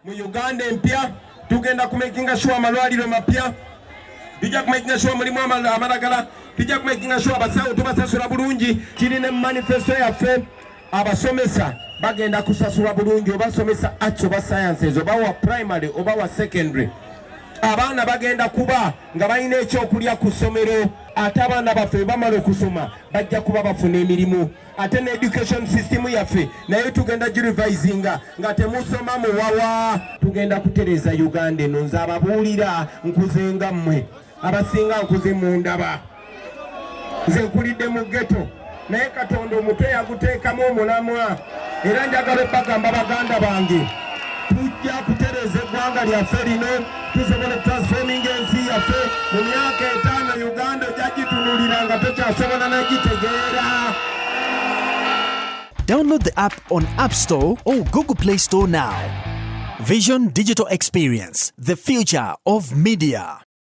mu Uganda empya tugenda kumakinga sure amalwaliro mapya, tujja kumakinga sure mulimu amalagala, tujja kumakinga sure abasawo tubasasula bulungi. Kiri ne manifesto yaffe, abasomesa bagenda kusasula bulungi, obasomesa arts oba sciences oba wa primary oba wa secondary. Abaana bagenda kuba nga balina ekyokulya ku ssomero, ate abaana baffe bamala okusoma bajja kuba bafuna emirimu. Ate ne education system yaffe naye tugenda girevisinga nga temusoma muwawa. Tugenda kutereza Uganda eno. Nze ababuulira nkuze nga mmwe, abasinga nkuze mu ndaba. Nze nkulidde mu ghetto naye Katonda omutwe yaguteekamu omulamwa, era njagala obbagamba baganda bange, tujja kutereza eggwanga lyaffe lino, tusobole transforming ensi yaffe. Mu myaka 5 Uganda ojjagitunulira nga tokyasobola n'egitegeera. Download the app on App Store or Google Play Store now. Vision Digital Experience, the future of media.